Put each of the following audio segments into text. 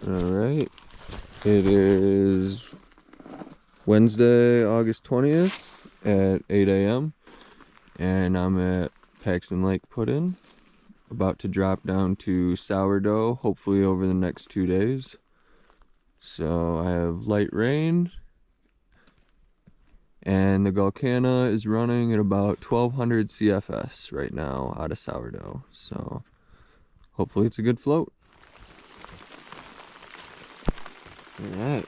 Alright, it is Wednesday, August 20th at 8 a.m. and I'm at Paxson Lake Put-In, about to drop down to Sourdough, hopefully over the next 2 days. So I have light rain, and the Gulkana is running at about 1200 CFS right now out of Sourdough. So hopefully it's a good float. Alright,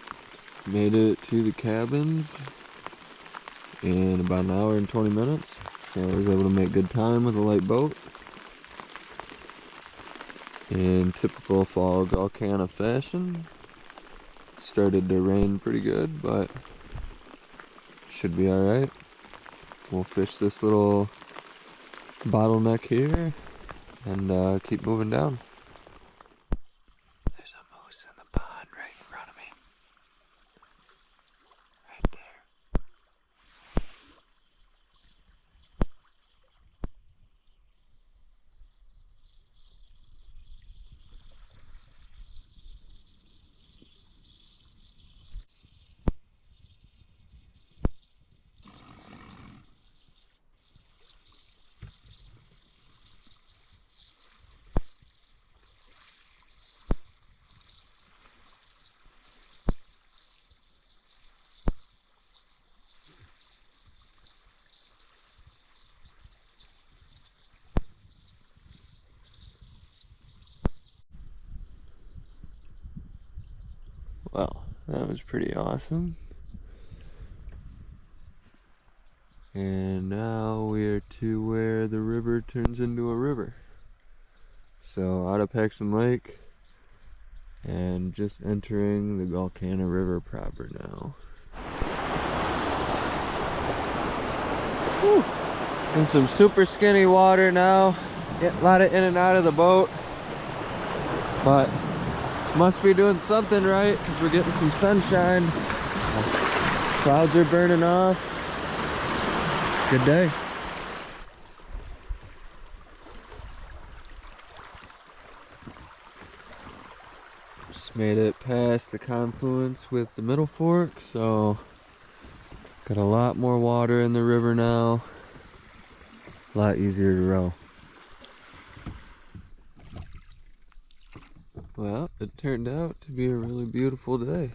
made it to the cabins in about an hour and 20 minutes. So I was able to make good time with a light boat. In typical fall Gulkana fashion, started to rain pretty good, but should be alright. We'll fish this little bottleneck here and keep moving down. There's a moose in the pond right in front of me. Right there. Well, that was pretty awesome. And now we are to where the river turns into a river. So out of Paxson Lake and just entering the Gulkana River proper now. Whew. In some super skinny water now. Get a lot of in and out of the boat. But must be doing something right because we're getting some sunshine. Clouds are burning off. Good day. Just made it past the confluence with the Middle Fork, so got a lot more water in the river now. A lot easier to row. Well, it turned out to be a really beautiful day.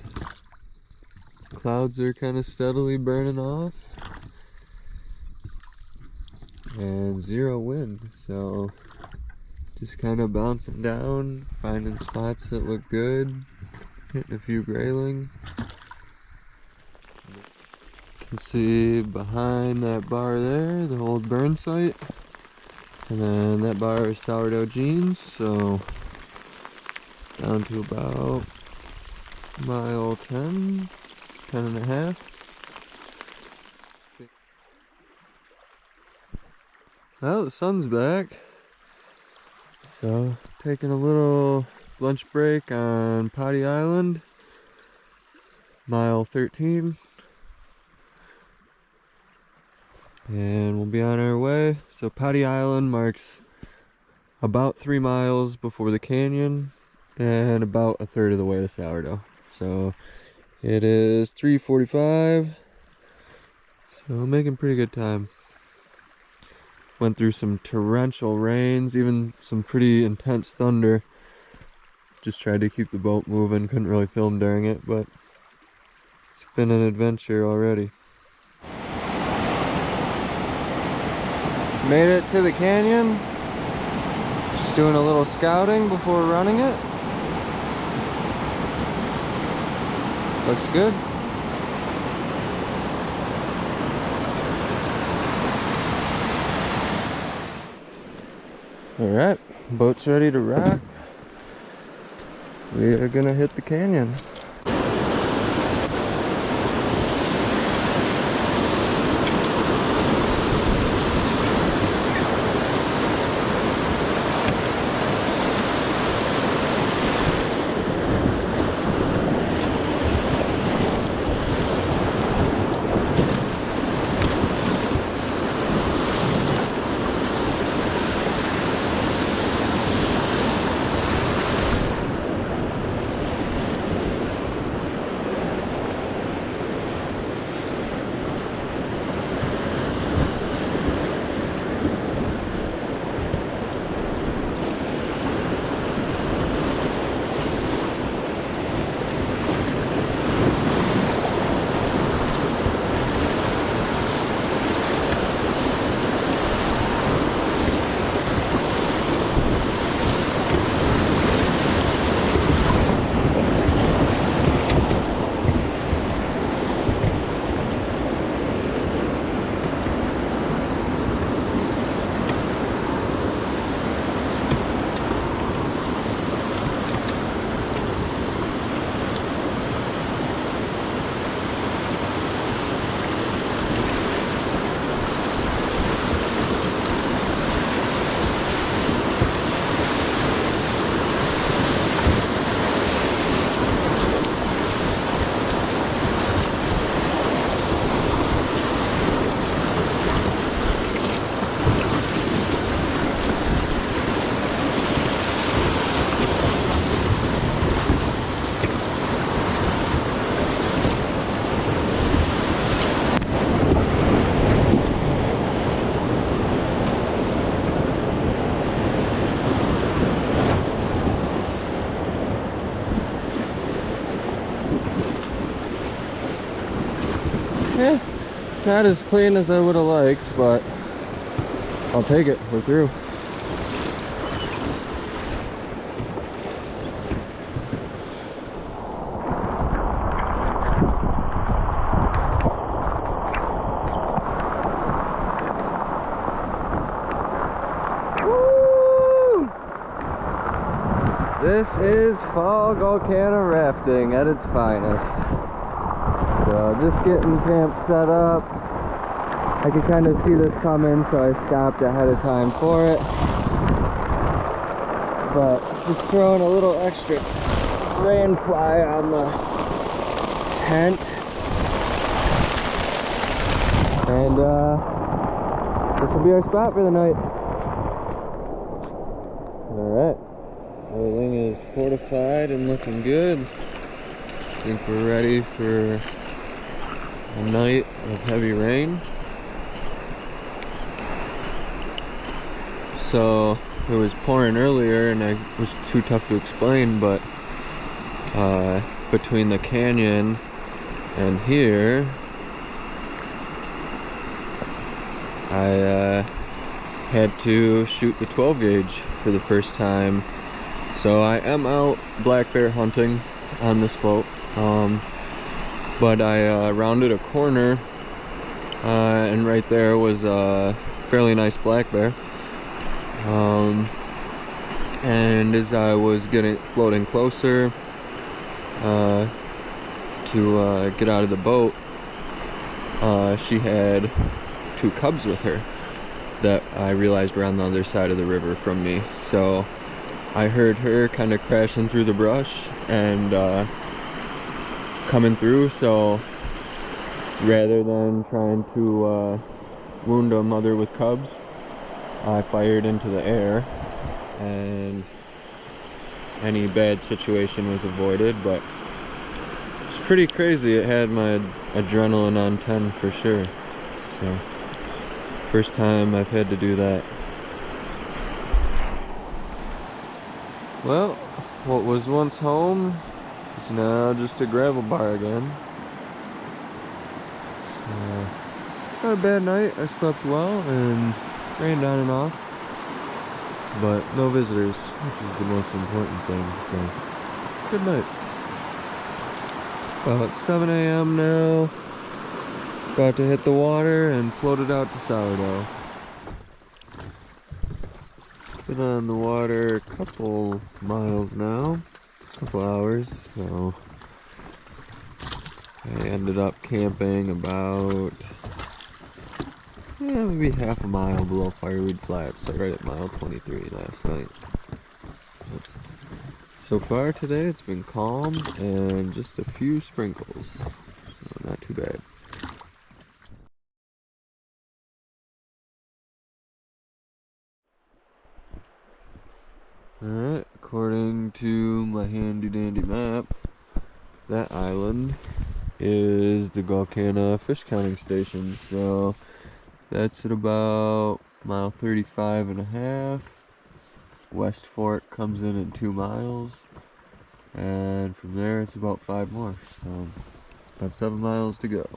Clouds are kind of steadily burning off. And zero wind, so just kind of bouncing down, finding spots that look good, hitting a few grayling. You can see behind that bar there, the old burn site. And then that bar is Sourdough Jeans, so down to about mile 10 and a half. Well, the sun's back, so taking a little lunch break on Potty Island, mile 13, and we'll be on our way. So Potty Island marks about 3 miles before the canyon and about a third of the way to Sourdough. So it is 3:45, so making pretty good time. Went through some torrential rains, even some pretty intense thunder. Just tried to keep the boat moving, couldn't really film during it, but it's been an adventure already. Made it to the canyon. Just doing a little scouting before running it. Looks good. Alright, boat's ready to rock. We are gonna hit the canyon. Eh, not as clean as I would have liked, but I'll take it. We're through. Woo! This is fall Gulkana rafting at its finest. So just getting camp set up. I could kind of see this coming, so I stopped ahead of time for it. But just throwing a little extra rain fly on the tent. And this will be our spot for the night. Alright. Everything is fortified and looking good. I think we're ready for a night of heavy rain. So it was pouring earlier and it was too tough to explain, but between the canyon and here I had to shoot the 12 gauge for the first time. So I am out black bear hunting on this boat. But I rounded a corner and right there was a fairly nice black bear. And as I was floating closer to get out of the boat, she had 2 cubs with her that I realized were on the other side of the river from me. So I heard her kind of crashing through the brush and coming through, so rather than trying to wound a mother with cubs, I fired into the air and any bad situation was avoided. But it's pretty crazy. It had my adrenaline on 10 for sure. So first time I've had to do that. Well, what was once home is now just a gravel bar again. Not a bad night. I slept well and rained on and off, but no visitors, which is the most important thing. So good night. Well, it's 7 a.m. now. About to hit the water and float it out to Sourdough. Been on the water a couple miles now, a couple hours, so I ended up camping about maybe half a mile below Fireweed Flats, so right at mile 23 last night. So far today it's been calm and just a few sprinkles, so not too bad. Alright, according to my handy dandy map, that island is the Gulkana fish counting station. So that's at about mile 35 and a half. West Fork comes in at 2 miles, and from there it's about 5 more, so about 7 miles to go.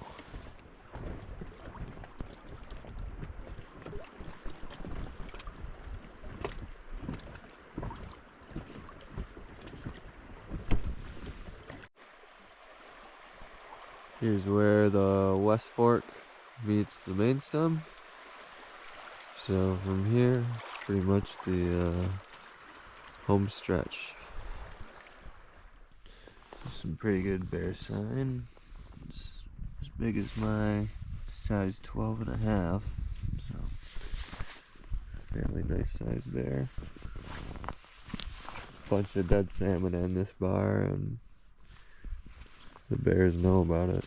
Here's where the West Fork meets the main stem. So from here, pretty much the home stretch. Some pretty good bear sign. It's as big as my size 12 and a half. So fairly nice size bear. Bunch of dead salmon in this bar, and the bears know about it.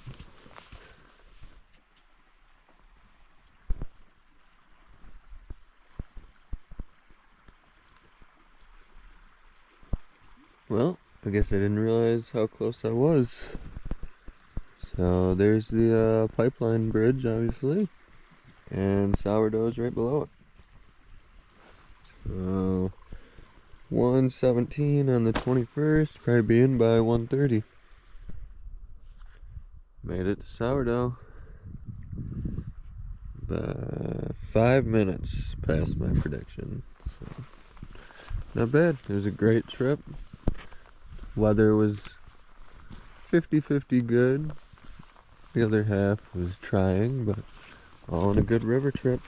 Well, I guess I didn't realize how close I was. So there's the pipeline bridge, obviously, and Sourdough's right below it. So 1:17 on the 21st, probably be in by 1:30. Made it to Sourdough. 5 minutes past my prediction. So, not bad. It was a great trip. Weather was 50-50 good. The other half was trying, but all in a good river trip.